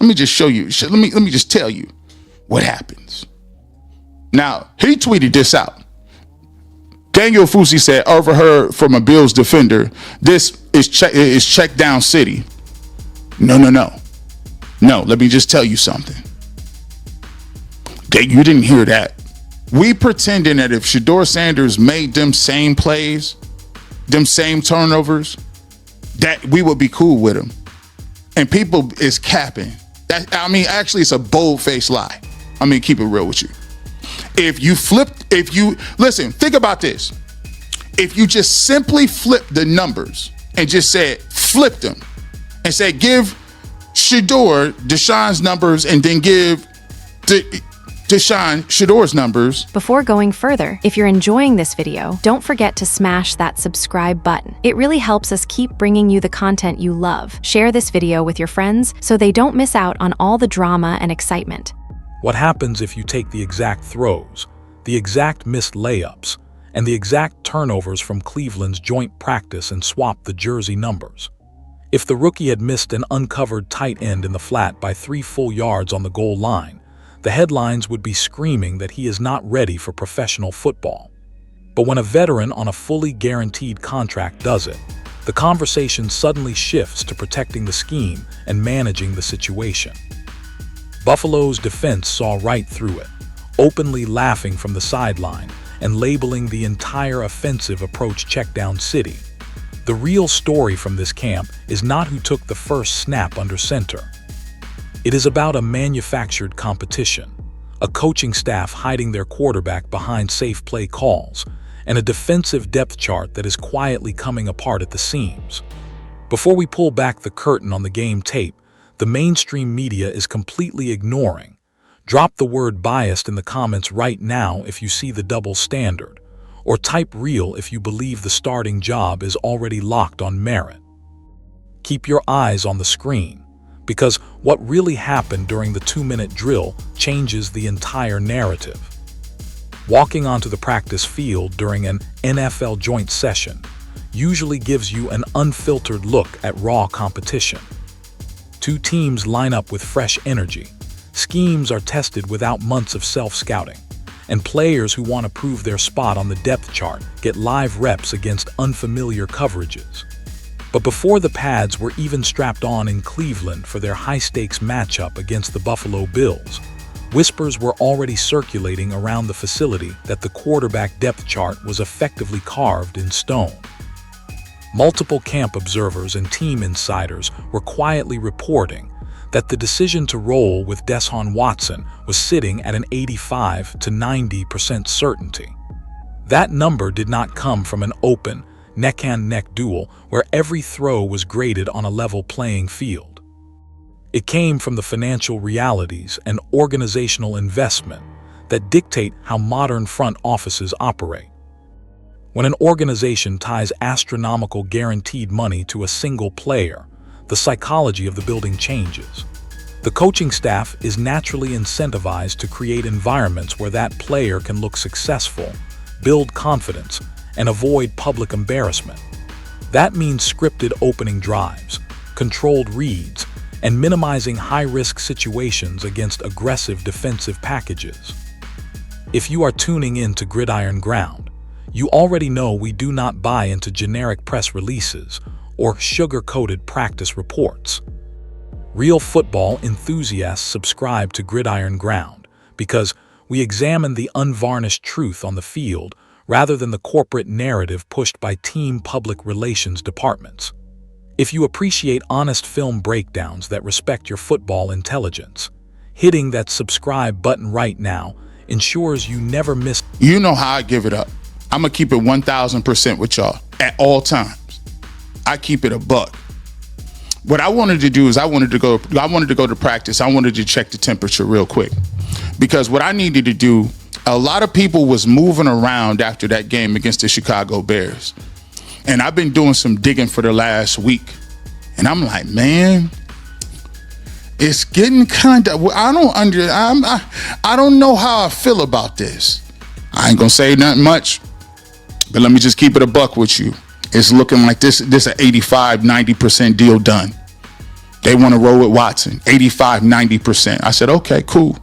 Let me just show you. Let me just tell you what happens. Now, he tweeted this out. Daniel Fusi said, overheard from a Bills defender, this is check down city. No. Let me just tell you something. You didn't hear that. We pretending that if Shedeur Sanders made them same plays, them same turnovers, that we would be cool with him. And people is capping. Actually, it's a bold-faced lie. Keep it real with you. Listen, think about this. If you just simply flip the numbers and just flip them and say, give Shedeur Deshaun's numbers and then give Deshaun Shedeur's numbers. Before going further, if you're enjoying this video, don't forget to smash that subscribe button. It really helps us keep bringing you the content you love. Share this video with your friends so they don't miss out on all the drama and excitement. What happens if you take the exact throws, the exact missed layups, and the exact turnovers from Cleveland's joint practice and swap the jersey numbers? If the rookie had missed an uncovered tight end in the flat by 3 full yards on the goal line, the headlines would be screaming that he is not ready for professional football. But when a veteran on a fully guaranteed contract does it, the conversation suddenly shifts to protecting the scheme and managing the situation. Buffalo's defense saw right through it, openly laughing from the sideline and labeling the entire offensive approach checkdown city. The real story from this camp is not who took the first snap under center. It is about a manufactured competition, a coaching staff hiding their quarterback behind safe play calls, and a defensive depth chart that is quietly coming apart at the seams. Before we pull back the curtain on the game tape, the mainstream media is completely ignoring. Drop the word biased in the comments right now if you see the double standard, or type real if you believe the starting job is already locked on merit. Keep your eyes on the screen, because what really happened during the 2-minute drill changes the entire narrative. Walking onto the practice field during an NFL joint session usually gives you an unfiltered look at raw competition. Two teams line up with fresh energy, schemes are tested without months of self-scouting, and players who want to prove their spot on the depth chart get live reps against unfamiliar coverages. But before the pads were even strapped on in Cleveland for their high-stakes matchup against the Buffalo Bills, whispers were already circulating around the facility that the quarterback depth chart was effectively carved in stone. Multiple camp observers and team insiders were quietly reporting that the decision to roll with Deshaun Watson was sitting at an 85 to 90% certainty. That number did not come from an open, neck-and-neck duel where every throw was graded on a level playing field. It came from the financial realities and organizational investment that dictate how modern front offices operate. When an organization ties astronomical guaranteed money to a single player, the psychology of the building changes. The coaching staff is naturally incentivized to create environments where that player can look successful, build confidence, and avoid public embarrassment. That means scripted opening drives, controlled reads, and minimizing high-risk situations against aggressive defensive packages. If you are tuning in to Gridiron Ground, you already know we do not buy into generic press releases or sugar-coated practice reports. Real football enthusiasts subscribe to Gridiron Ground because we examine the unvarnished truth on the field rather than the corporate narrative pushed by team public relations departments. If you appreciate honest film breakdowns that respect your football intelligence, hitting that subscribe button right now ensures you never miss. You know how I give it up. I'm gonna keep it 1,000% with y'all at all times. I keep it a buck. What I wanted to do is I wanted to go to practice. I wanted to check the temperature real quick, because what I needed to do, a lot of people was moving around after that game against the Chicago Bears. And I've been doing some digging for the last week. And I'm like, man, it's getting kind of, I don't know how I feel about this. I ain't gonna say nothing much, but let me just keep it a buck with you. It's looking like this an 85, 90% deal done. They want to roll with Watson, 85, 90%. I said, okay, cool.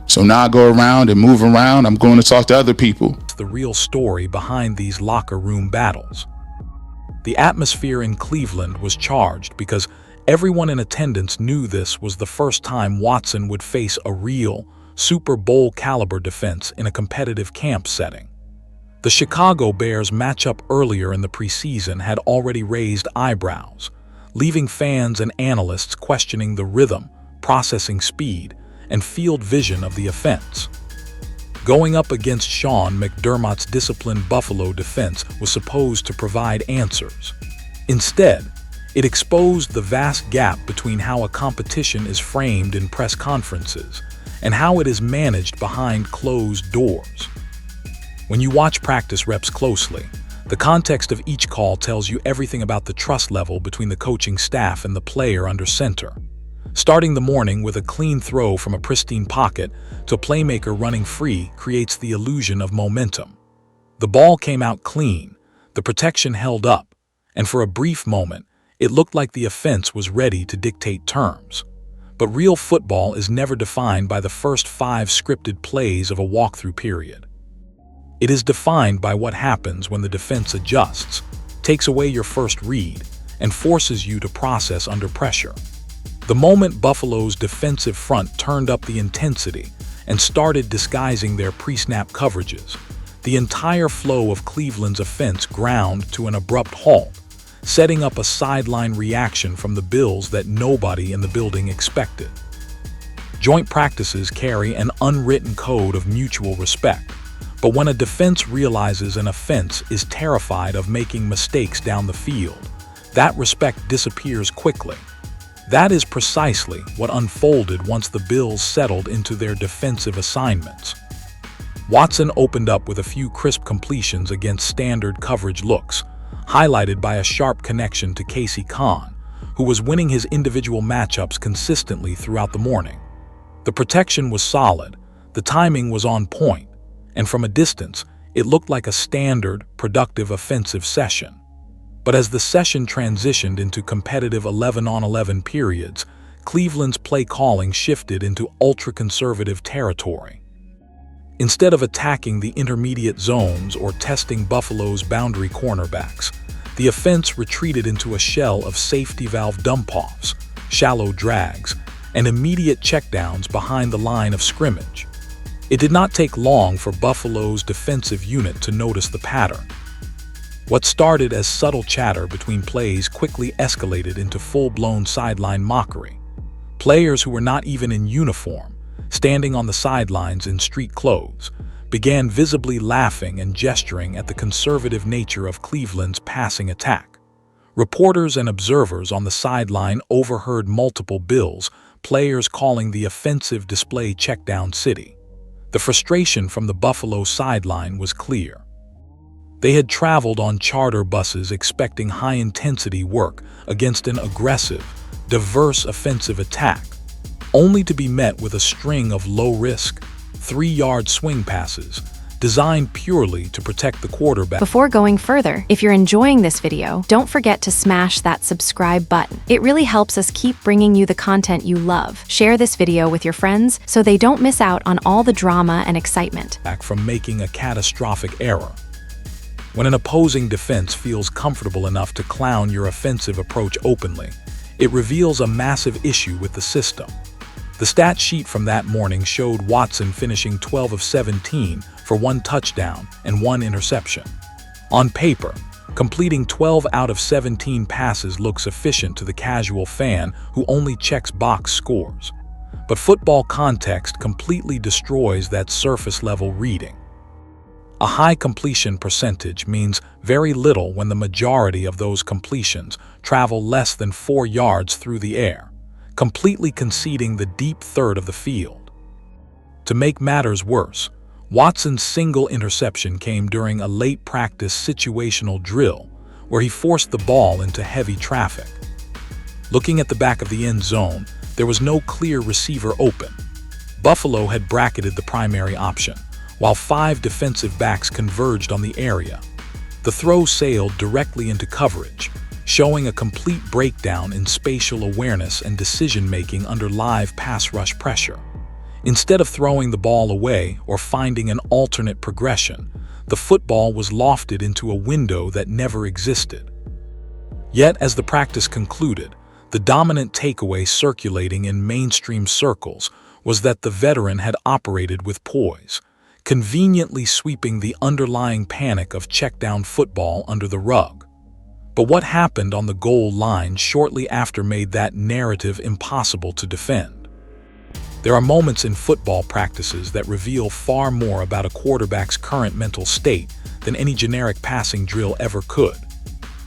So now I go around and move around. I'm going to talk to other people. The real story behind these locker room battles. The atmosphere in Cleveland was charged because everyone in attendance knew this was the first time Watson would face a real Super Bowl caliber defense in a competitive camp setting. The Chicago Bears matchup earlier in the preseason had already raised eyebrows, leaving fans and analysts questioning the rhythm, processing speed, and field vision of the offense. Going up against Sean McDermott's disciplined Buffalo defense was supposed to provide answers. Instead, it exposed the vast gap between how a competition is framed in press conferences and how it is managed behind closed doors. When you watch practice reps closely, the context of each call tells you everything about the trust level between the coaching staff and the player under center. Starting the morning with a clean throw from a pristine pocket to a playmaker running free creates the illusion of momentum. The ball came out clean, the protection held up, and for a brief moment, it looked like the offense was ready to dictate terms. But real football is never defined by the first 5 scripted plays of a walkthrough period. It is defined by what happens when the defense adjusts, takes away your first read, and forces you to process under pressure. The moment Buffalo's defensive front turned up the intensity and started disguising their pre-snap coverages, the entire flow of Cleveland's offense ground to an abrupt halt, setting up a sideline reaction from the Bills that nobody in the building expected. Joint practices carry an unwritten code of mutual respect, but when a defense realizes an offense is terrified of making mistakes down the field, that respect disappears quickly. That is precisely what unfolded once the Bills settled into their defensive assignments. Watson opened up with a few crisp completions against standard coverage looks, highlighted by a sharp connection to Casey Khan, who was winning his individual matchups consistently throughout the morning. The protection was solid, the timing was on point, and from a distance, it looked like a standard, productive offensive session. But as the session transitioned into competitive 11-on-11 periods, Cleveland's play calling shifted into ultra-conservative territory. Instead of attacking the intermediate zones or testing Buffalo's boundary cornerbacks, the offense retreated into a shell of safety valve dump-offs, shallow drags, and immediate checkdowns behind the line of scrimmage. It did not take long for Buffalo's defensive unit to notice the pattern. What started as subtle chatter between plays quickly escalated into full-blown sideline mockery. Players who were not even in uniform, standing on the sidelines in street clothes, began visibly laughing and gesturing at the conservative nature of Cleveland's passing attack. Reporters and observers on the sideline overheard multiple Bills players calling the offensive display checkdown city. The frustration from the Buffalo sideline was clear. They had traveled on charter buses expecting high-intensity work against an aggressive, diverse offensive attack, only to be met with a string of low-risk, 3-yard swing passes designed purely to protect the quarterback. Before going further, if you're enjoying this video, don't forget to smash that subscribe button. It really helps us keep bringing you the content you love. Share this video with your friends so they don't miss out on all the drama and excitement. From making a catastrophic error. When an opposing defense feels comfortable enough to clown your offensive approach openly, it reveals a massive issue with the system. The stat sheet from that morning showed Watson finishing 12 of 17 for 1 touchdown and 1 interception. On paper, completing 12 out of 17 passes looks efficient to the casual fan who only checks box scores. But football context completely destroys that surface-level reading. A high completion percentage means very little when the majority of those completions travel less than 4 yards through the air, completely conceding the deep third of the field. To make matters worse, Watson's single interception came during a late practice situational drill where he forced the ball into heavy traffic. Looking at the back of the end zone, there was no clear receiver open. Buffalo had bracketed the primary option, while 5 defensive backs converged on the area. The throw sailed directly into coverage. showing a complete breakdown in spatial awareness and decision-making under live pass rush pressure. Instead of throwing the ball away or finding an alternate progression, the football was lofted into a window that never existed. Yet, as the practice concluded, the dominant takeaway circulating in mainstream circles was that the veteran had operated with poise, conveniently sweeping the underlying panic of check-down football under the rug. But what happened on the goal line shortly after made that narrative impossible to defend. There are moments in football practices that reveal far more about a quarterback's current mental state than any generic passing drill ever could.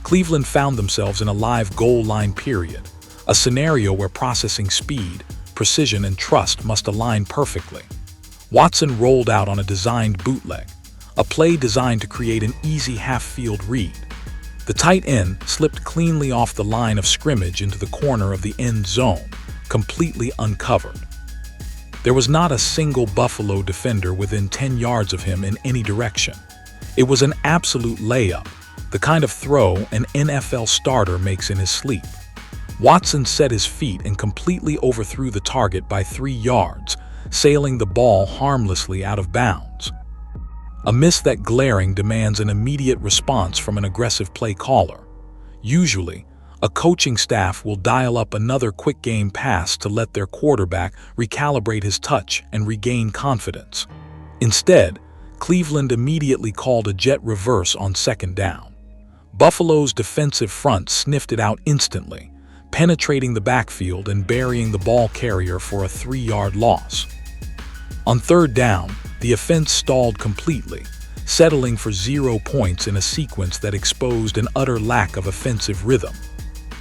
Cleveland found themselves in a live goal line period, a scenario where processing speed, precision, and trust must align perfectly. Watson rolled out on a designed bootleg, a play designed to create an easy half-field read. The tight end slipped cleanly off the line of scrimmage into the corner of the end zone, completely uncovered. There was not a single Buffalo defender within 10 yards of him in any direction. It was an absolute layup, the kind of throw an NFL starter makes in his sleep. Watson set his feet and completely overthrew the target by 3 yards, sailing the ball harmlessly out of bounds. A miss that glaring demands an immediate response from an aggressive play caller. Usually, a coaching staff will dial up another quick game pass to let their quarterback recalibrate his touch and regain confidence. Instead, Cleveland immediately called a jet reverse on second down. Buffalo's defensive front sniffed it out instantly, penetrating the backfield and burying the ball carrier for a 3-yard loss. On third down, the offense stalled completely, settling for 0 points in a sequence that exposed an utter lack of offensive rhythm.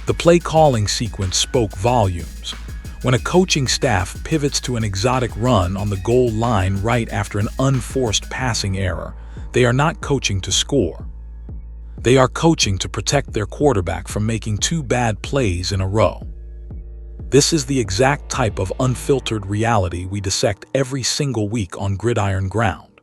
The play-calling sequence spoke volumes. When a coaching staff pivots to an exotic run on the goal line right after an unforced passing error, they are not coaching to score. They are coaching to protect their quarterback from making 2 bad plays in a row. This is the exact type of unfiltered reality we dissect every single week on Gridiron Ground.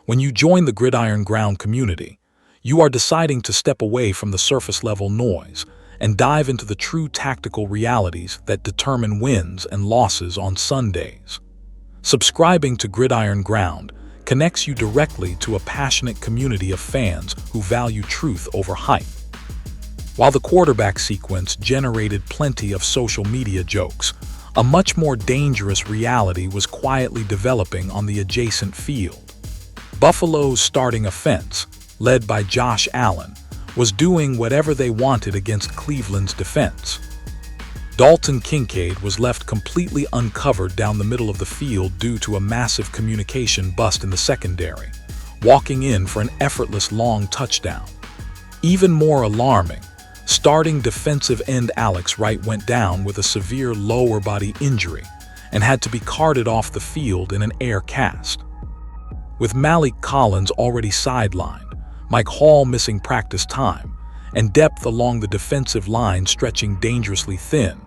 When you join the Gridiron Ground community, you are deciding to step away from the surface-level noise and dive into the true tactical realities that determine wins and losses on Sundays. Subscribing to Gridiron Ground connects you directly to a passionate community of fans who value truth over hype. While the quarterback sequence generated plenty of social media jokes, a much more dangerous reality was quietly developing on the adjacent field. Buffalo's starting offense, led by Josh Allen, was doing whatever they wanted against Cleveland's defense. Dalton Kincaid was left completely uncovered down the middle of the field due to a massive communication bust in the secondary, walking in for an effortless long touchdown. Even more alarming, starting defensive end Alex Wright went down with a severe lower body injury and had to be carted off the field in an air cast. With Malik Collins already sidelined, Mike Hall missing practice time, and depth along the defensive line stretching dangerously thin,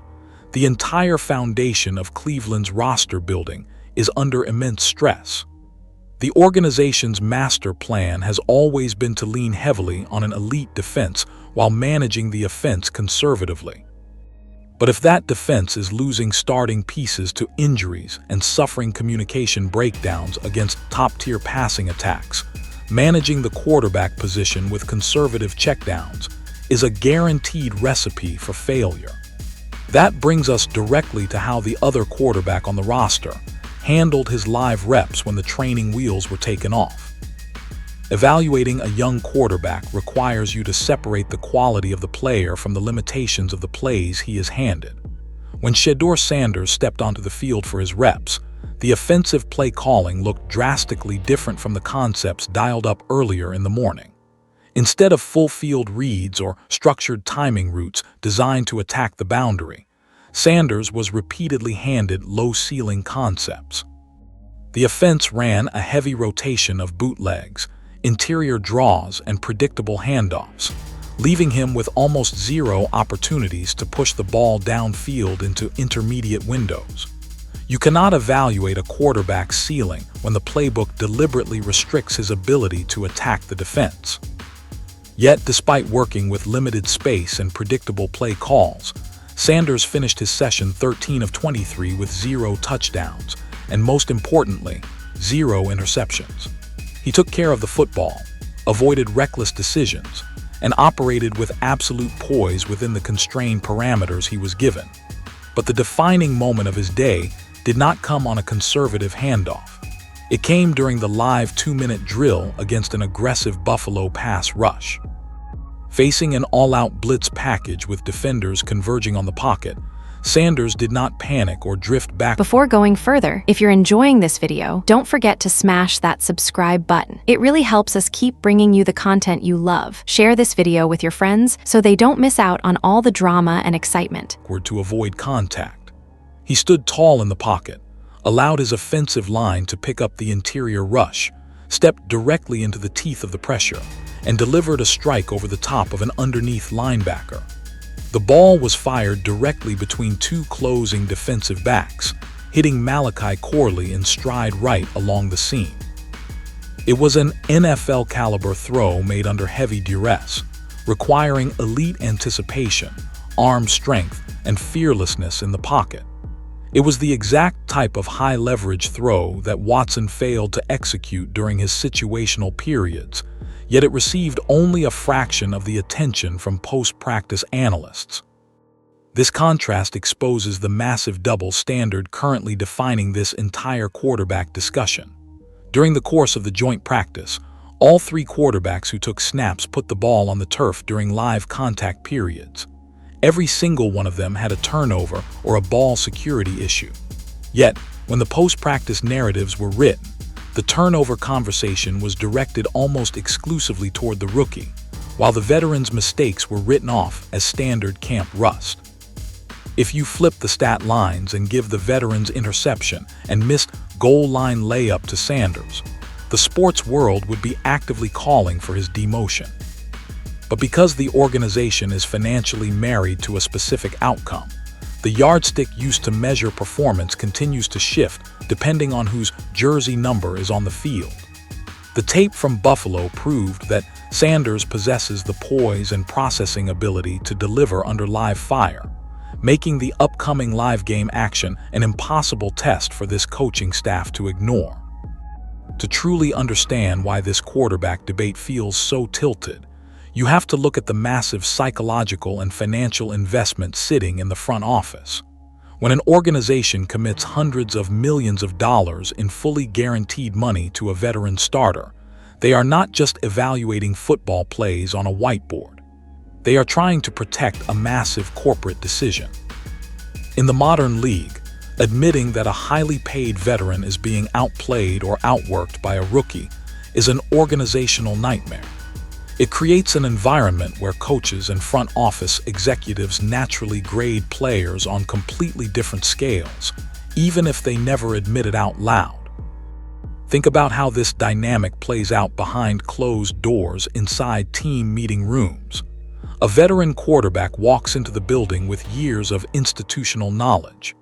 the entire foundation of Cleveland's roster building is under immense stress. The organization's master plan has always been to lean heavily on an elite defense while managing the offense conservatively. But if that defense is losing starting pieces to injuries and suffering communication breakdowns against top-tier passing attacks, managing the quarterback position with conservative checkdowns is a guaranteed recipe for failure. That brings us directly to how the other quarterback on the roster handled his live reps when the training wheels were taken off. Evaluating a young quarterback requires you to separate the quality of the player from the limitations of the plays he is handed. When Shedeur Sanders stepped onto the field for his reps, the offensive play calling looked drastically different from the concepts dialed up earlier in the morning. Instead of full field reads or structured timing routes designed to attack the boundary, Sanders was repeatedly handed low-ceiling concepts. The offense ran a heavy rotation of bootlegs, interior draws, and predictable handoffs, leaving him with almost zero opportunities to push the ball downfield into intermediate windows. You cannot evaluate a quarterback's ceiling when the playbook deliberately restricts his ability to attack the defense. Yet, despite working with limited space and predictable play calls, Sanders finished his session 13 of 23 with 0 touchdowns, and most importantly, 0 interceptions. He took care of the football, avoided reckless decisions, and operated with absolute poise within the constrained parameters he was given. But the defining moment of his day did not come on a conservative handoff. It came during the live 2-minute drill against an aggressive Buffalo pass rush. Facing an all-out blitz package with defenders converging on the pocket, Sanders did not panic or drift back. Before going further, if you're enjoying this video, don't forget to smash that subscribe button. It really helps us keep bringing you the content you love. Share this video with your friends so they don't miss out on all the drama and excitement. To avoid contact. He stood tall in the pocket, allowed his offensive line to pick up the interior rush, stepped directly into the teeth of the pressure, and delivered a strike over the top of an underneath linebacker. The ball was fired directly between 2 closing defensive backs, hitting Malachi Corley in stride right along the seam. It was an NFL-caliber throw made under heavy duress, requiring elite anticipation, arm strength, and fearlessness in the pocket. It was the exact type of high-leverage throw that Watson failed to execute during his situational periods, yet it received only a fraction of the attention from post-practice analysts. This contrast exposes the massive double standard currently defining this entire quarterback discussion. During the course of the joint practice, all 3 quarterbacks who took snaps put the ball on the turf during live contact periods. Every single one of them had a turnover or a ball security issue. Yet, when the post-practice narratives were written, the turnover conversation was directed almost exclusively toward the rookie, while the veteran's mistakes were written off as standard camp rust. If you flip the stat lines and give the veteran's interception and missed goal line layup to Sanders, the sports world would be actively calling for his demotion. But because the organization is financially married to a specific outcome, the yardstick used to measure performance continues to shift depending on whose jersey number is on the field. The tape from Buffalo proved that Sanders possesses the poise and processing ability to deliver under live fire, making the upcoming live game action an impossible test for this coaching staff to ignore. To truly understand why this quarterback debate feels so tilted, you have to look at the massive psychological and financial investment sitting in the front office. When an organization commits hundreds of millions of dollars in fully guaranteed money to a veteran starter, they are not just evaluating football plays on a whiteboard. They are trying to protect a massive corporate decision. In the modern league, admitting that a highly paid veteran is being outplayed or outworked by a rookie is an organizational nightmare. It creates an environment where coaches and front office executives naturally grade players on completely different scales, even if they never admit it out loud. Think about how this dynamic plays out behind closed doors inside team meeting rooms. A veteran quarterback walks into the building with years of institutional knowledge.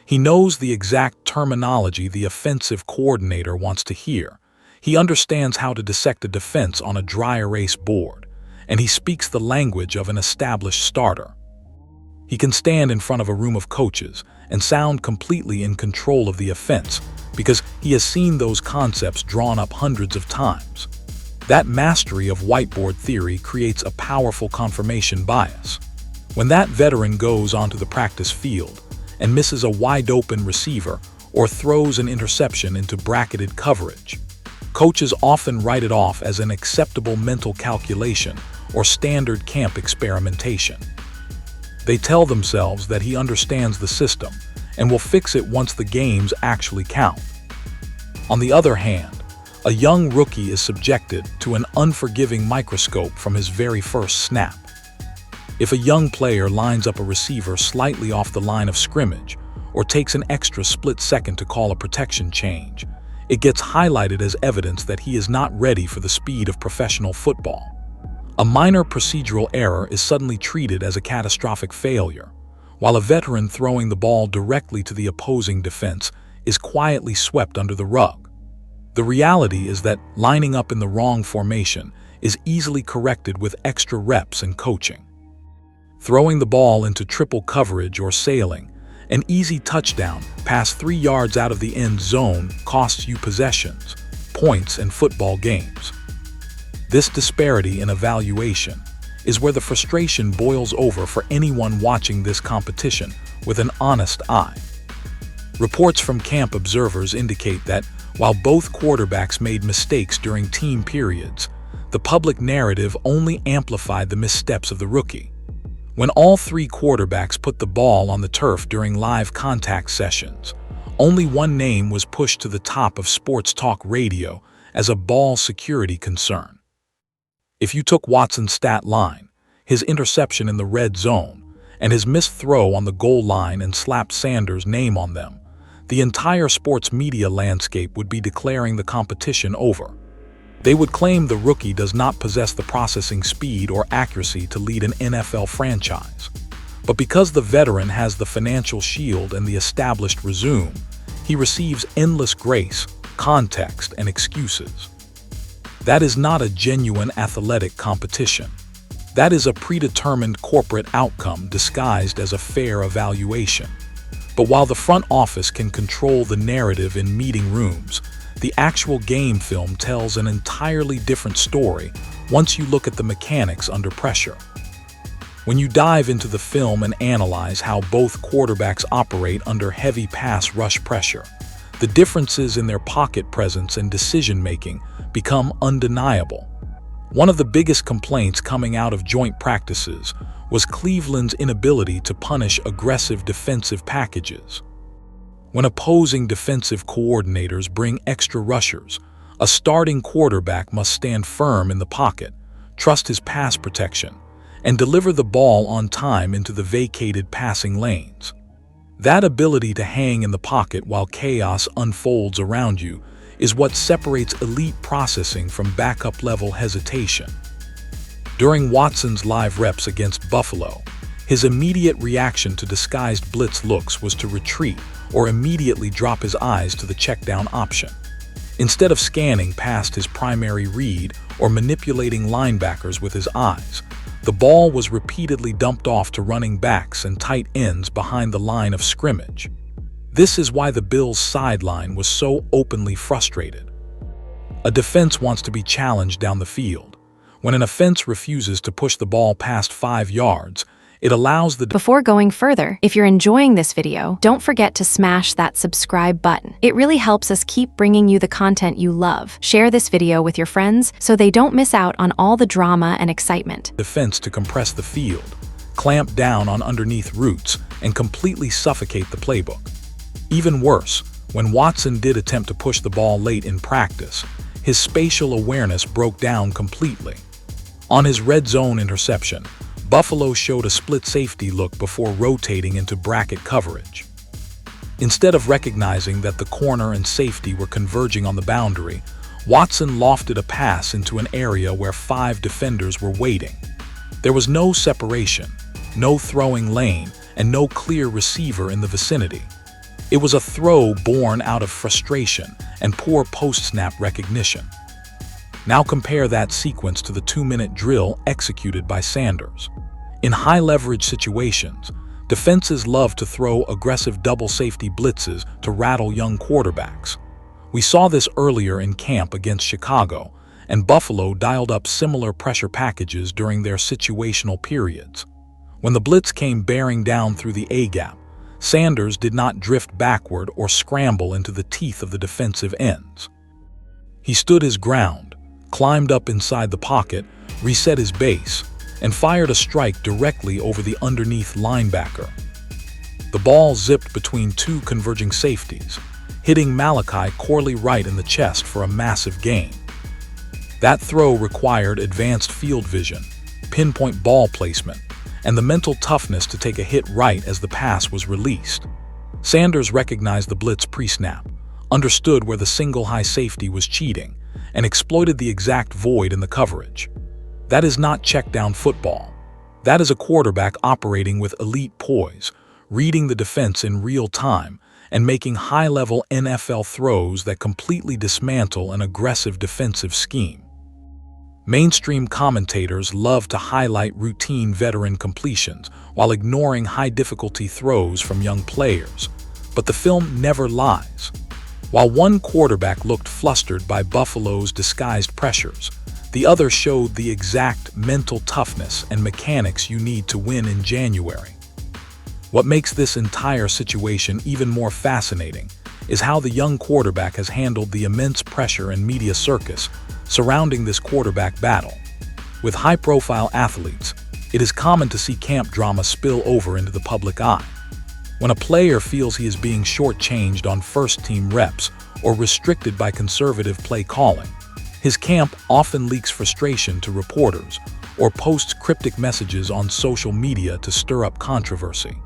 He knows the exact terminology the offensive coordinator wants to hear. He understands how to dissect a defense on a dry erase board, and he speaks the language of an established starter. He can stand in front of a room of coaches and sound completely in control of the offense because he has seen those concepts drawn up hundreds of times. That mastery of whiteboard theory creates a powerful confirmation bias. When that veteran goes onto the practice field and misses a wide-open receiver or throws an interception into bracketed coverage, coaches often write it off as an acceptable mental calculation or standard camp experimentation. They tell themselves that he understands the system and will fix it once the games actually count. On the other hand, a young rookie is subjected to an unforgiving microscope from his very first snap. If a young player lines up a receiver slightly off the line of scrimmage or takes an extra split second to call a protection change, it gets highlighted as evidence that he is not ready for the speed of professional football. A minor procedural error is suddenly treated as a catastrophic failure, while a veteran throwing the ball directly to the opposing defense is quietly swept under the rug. The reality is that lining up in the wrong formation is easily corrected with extra reps and coaching. Throwing the ball into triple coverage or sailing, an easy touchdown past 3 yards out of the end zone costs you possessions, points, and football games. This disparity in evaluation is where the frustration boils over for anyone watching this competition with an honest eye. Reports from camp observers indicate that while both quarterbacks made mistakes during team periods, the public narrative only amplified the missteps of the rookie. When all 3 quarterbacks put the ball on the turf during live contact sessions, only one name was pushed to the top of sports talk radio as a ball security concern. If you took Watson's stat line, his interception in the red zone, and his missed throw on the goal line and slapped Sanders' name on them, the entire sports media landscape would be declaring the competition over. They would claim the rookie does not possess the processing speed or accuracy to lead an NFL franchise. But because the veteran has the financial shield and the established resume, he receives endless grace, context, and excuses. That is not a genuine athletic competition. That is a predetermined corporate outcome disguised as a fair evaluation. But while the front office can control the narrative in meeting rooms, the actual game film tells an entirely different story once you look at the mechanics under pressure. When you dive into the film and analyze how both quarterbacks operate under heavy pass rush pressure, the differences in their pocket presence and decision-making become undeniable. One of the biggest complaints coming out of joint practices was Cleveland's inability to punish aggressive defensive packages. When opposing defensive coordinators bring extra rushers, a starting quarterback must stand firm in the pocket, trust his pass protection, and deliver the ball on time into the vacated passing lanes. That ability to hang in the pocket while chaos unfolds around you is what separates elite processing from backup-level hesitation. During Watson's live reps against Buffalo, his immediate reaction to disguised blitz looks was to retreat or immediately drop his eyes to the check-down option. Instead of scanning past his primary read or manipulating linebackers with his eyes, the ball was repeatedly dumped off to running backs and tight ends behind the line of scrimmage. This is why the Bills' sideline was so openly frustrated. A defense wants to be challenged down the field. When an offense refuses to push the ball past 5 yards, it allows the Before going further, if you're enjoying this video, don't forget to smash that subscribe button. It really helps us keep bringing you the content you love. Share this video with your friends so they don't miss out on all the drama and excitement. defense to compress the field, clamp down on underneath routes, and completely suffocate the playbook. Even worse, when Watson did attempt to push the ball late in practice, his spatial awareness broke down completely. On his red zone interception, Buffalo showed a split safety look before rotating into bracket coverage. Instead of recognizing that the corner and safety were converging on the boundary, Watson lofted a pass into an area where 5 defenders were waiting. There was no separation, no throwing lane, and no clear receiver in the vicinity. It was a throw born out of frustration and poor post-snap recognition. Now compare that sequence to the 2-minute drill executed by Sanders. In high-leverage situations, defenses love to throw aggressive double safety blitzes to rattle young quarterbacks. We saw this earlier in camp against Chicago, and Buffalo dialed up similar pressure packages during their situational periods. When the blitz came bearing down through the A-gap, Sanders did not drift backward or scramble into the teeth of the defensive ends. He stood his ground, climbed up inside the pocket, reset his base, and fired a strike directly over the underneath linebacker. The ball zipped between 2 converging safeties, hitting Malachi Corley right in the chest for a massive gain. That throw required advanced field vision, pinpoint ball placement, and the mental toughness to take a hit right as the pass was released. Sanders recognized the blitz pre-snap, understood where the single high safety was cheating, and exploited the exact void in the coverage. That is not check-down football. That is a quarterback operating with elite poise, reading the defense in real time, and making high-level NFL throws that completely dismantle an aggressive defensive scheme. Mainstream commentators love to highlight routine veteran completions while ignoring high-difficulty throws from young players. But the film never lies. While one quarterback looked flustered by Buffalo's disguised pressures, the other showed the exact mental toughness and mechanics you need to win in January. What makes this entire situation even more fascinating is how the young quarterback has handled the immense pressure and media circus surrounding this quarterback battle. With high-profile athletes, it is common to see camp drama spill over into the public eye. When a player feels he is being shortchanged on first-team reps or restricted by conservative play calling, his camp often leaks frustration to reporters or posts cryptic messages on social media to stir up controversy.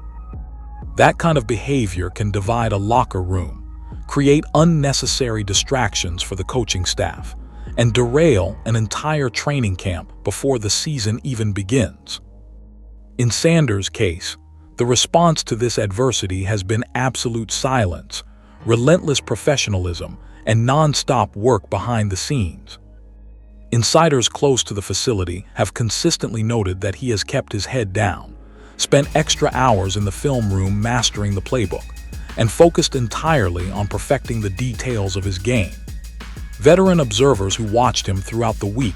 That kind of behavior can divide a locker room, create unnecessary distractions for the coaching staff, and derail an entire training camp before the season even begins. In Sanders' case, the response to this adversity has been absolute silence, relentless professionalism, and non-stop work behind the scenes. Insiders close to the facility have consistently noted that he has kept his head down, spent extra hours in the film room mastering the playbook, and focused entirely on perfecting the details of his game. Veteran observers who watched him throughout the week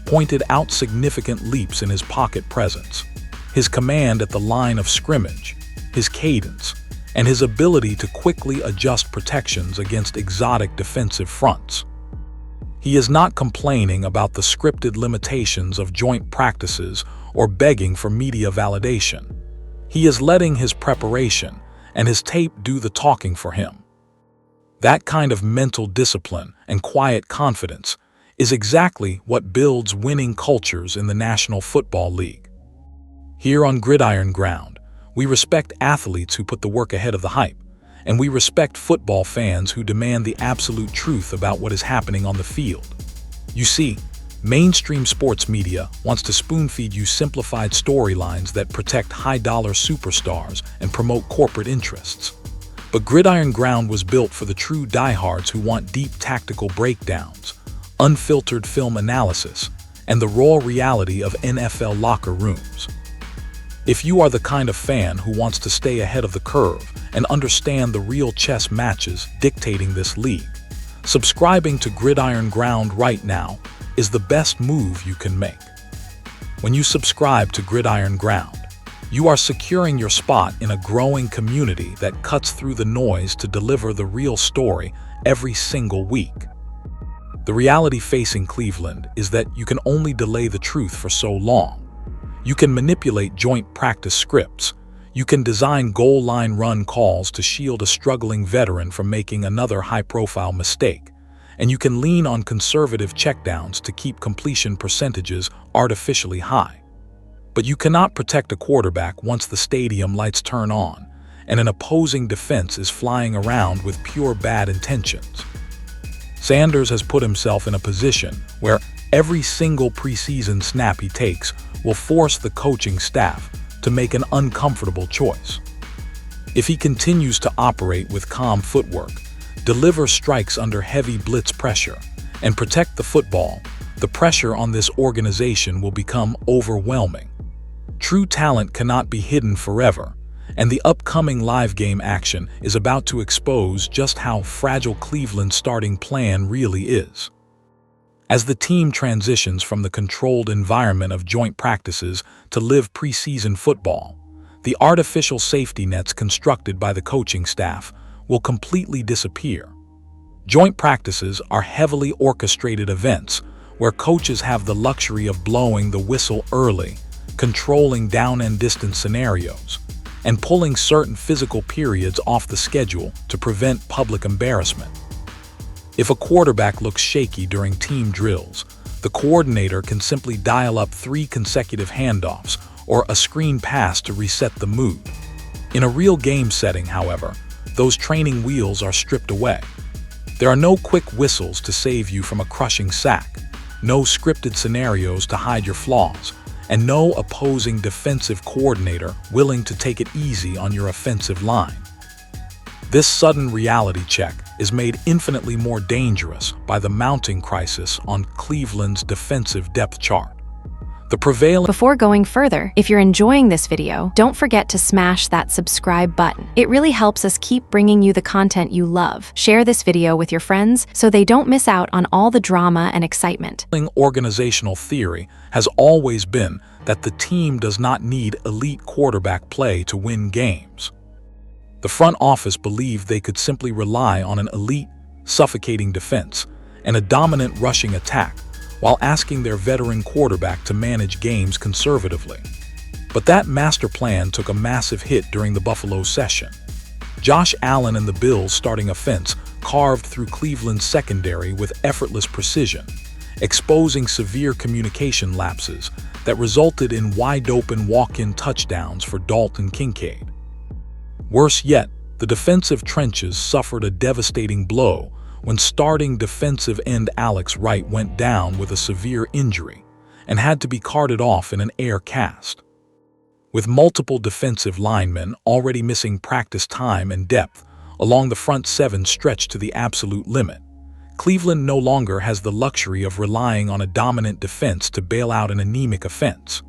pointed out significant leaps in his pocket presence, his command at the line of scrimmage, his cadence, and his ability to quickly adjust protections against exotic defensive fronts. He is not complaining about the scripted limitations of joint practices or begging for media validation. He is letting his preparation and his tape do the talking for him. That kind of mental discipline and quiet confidence is exactly what builds winning cultures in the National Football League. Here on Gridiron Ground, we respect athletes who put the work ahead of the hype, and we respect football fans who demand the absolute truth about what is happening on the field. You see, mainstream sports media wants to spoon-feed you simplified storylines that protect high-dollar superstars and promote corporate interests. But Gridiron Ground was built for the true diehards who want deep tactical breakdowns, unfiltered film analysis, and the raw reality of NFL locker rooms. If you are the kind of fan who wants to stay ahead of the curve and understand the real chess matches dictating this league, subscribing to Gridiron Ground right now is the best move you can make. When you subscribe to Gridiron Ground, you are securing your spot in a growing community that cuts through the noise to deliver the real story every single week. The reality facing Cleveland is that you can only delay the truth for so long. You can manipulate joint practice scripts. You can design goal line run calls to shield a struggling veteran from making another high-profile mistake. And you can lean on conservative checkdowns to keep completion percentages artificially high. But you cannot protect a quarterback once the stadium lights turn on and an opposing defense is flying around with pure bad intentions. Sanders has put himself in a position where every single preseason snap he takes will force the coaching staff to make an uncomfortable choice. If he continues to operate with calm footwork, deliver strikes under heavy blitz pressure, and protect the football, the pressure on this organization will become overwhelming. True talent cannot be hidden forever, and the upcoming live game action is about to expose just how fragile Cleveland's starting plan really is. As the team transitions from the controlled environment of joint practices to live preseason football, the artificial safety nets constructed by the coaching staff will completely disappear. Joint practices are heavily orchestrated events where coaches have the luxury of blowing the whistle early, controlling down and distance scenarios, and pulling certain physical periods off the schedule to prevent public embarrassment. If a quarterback looks shaky during team drills, the coordinator can simply dial up 3 consecutive handoffs or a screen pass to reset the mood. In a real game setting, however, those training wheels are stripped away. There are no quick whistles to save you from a crushing sack, no scripted scenarios to hide your flaws, and no opposing defensive coordinator willing to take it easy on your offensive line. This sudden reality check is made infinitely more dangerous by the mounting crisis on Cleveland's defensive depth chart. The prevailing Before going further, if you're enjoying this video, don't forget to smash that subscribe button. It really helps us keep bringing you the content you love. Share this video with your friends so they don't miss out on all the drama and excitement. Organizational theory has always been that the team does not need elite quarterback play to win games. The front office believed they could simply rely on an elite, suffocating defense and a dominant rushing attack, while asking their veteran quarterback to manage games conservatively. But that master plan took a massive hit during the Buffalo session. Josh Allen and the Bills' starting offense carved through Cleveland's secondary with effortless precision, exposing severe communication lapses that resulted in wide-open walk-in touchdowns for Dalton Kincaid. Worse yet, the defensive trenches suffered a devastating blow when starting defensive end Alex Wright went down with a severe injury and had to be carted off in an air cast. With multiple defensive linemen already missing practice time and depth along the front seven stretched to the absolute limit, Cleveland no longer has the luxury of relying on a dominant defense to bail out an anemic offense.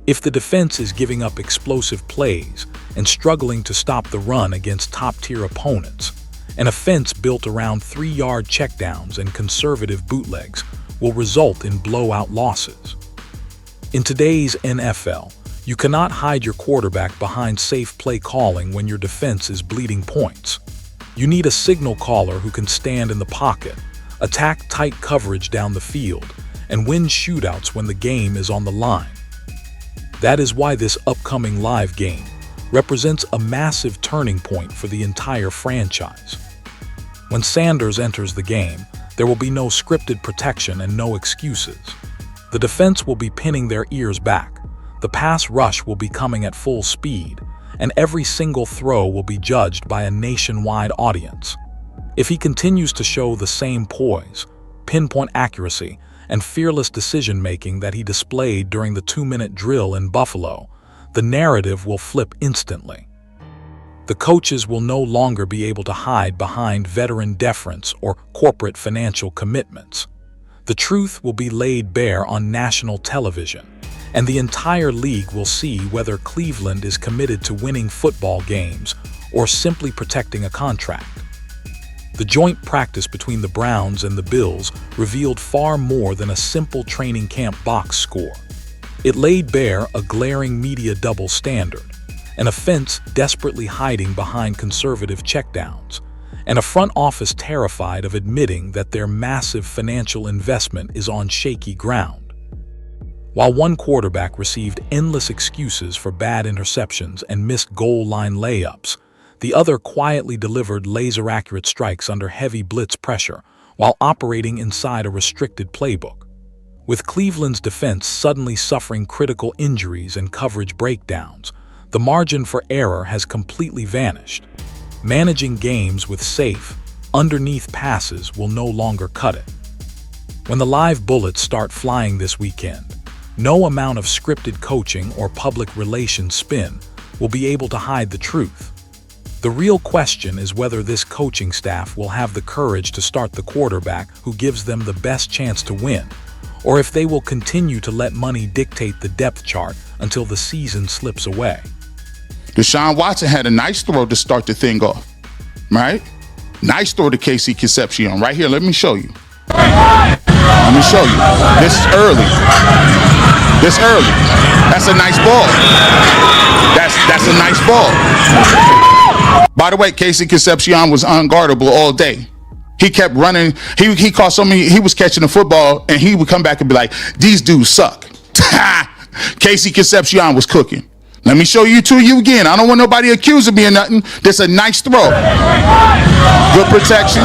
If the defense is giving up explosive plays and struggling to stop the run against top-tier opponents, an offense built around 3-yard checkdowns and conservative bootlegs will result in blowout losses. In today's NFL, you cannot hide your quarterback behind safe play calling when your defense is bleeding points. You need a signal caller who can stand in the pocket, attack tight coverage down the field, and win shootouts when the game is on the line. That is why this upcoming live game represents a massive turning point for the entire franchise. When Sanders enters the game, there will be no scripted protection and no excuses. The defense will be pinning their ears back, the pass rush will be coming at full speed, and every single throw will be judged by a nationwide audience. If he continues to show the same poise, pinpoint accuracy, and fearless decision-making that he displayed during the 2-minute drill in Buffalo, the narrative will flip instantly. The coaches will no longer be able to hide behind veteran deference or corporate financial commitments. The truth will be laid bare on national television, and the entire league will see whether Cleveland is committed to winning football games or simply protecting a contract. The joint practice between the Browns and the Bills revealed far more than a simple training camp box score. It laid bare a glaring media double standard, an offense desperately hiding behind conservative checkdowns, and a front office terrified of admitting that their massive financial investment is on shaky ground. While one quarterback received endless excuses for bad interceptions and missed goal line layups, the other quietly delivered laser-accurate strikes under heavy blitz pressure while operating inside a restricted playbook. With Cleveland's defense suddenly suffering critical injuries and coverage breakdowns, the margin for error has completely vanished. Managing games with safe, underneath passes will no longer cut it. When the live bullets start flying this weekend, no amount of scripted coaching or public relations spin will be able to hide the truth. The real question is whether this coaching staff will have the courage to start the quarterback who gives them the best chance to win, or if they will continue to let money dictate the depth chart until the season slips away. Deshaun Watson had a nice throw to start the thing off, right? Nice throw to Casey Concepcion. Right here, let me show you. Let me show you. This is early. This early. That's a nice ball. That's a nice ball. By the way, Casey Concepcion was unguardable all day. He kept running. He caught so many. He was catching the football, and he would come back and be like, "These dudes suck." Casey Concepcion was cooking. Let me show you again. I don't want nobody accusing me of nothing. This is a nice throw. Good protection.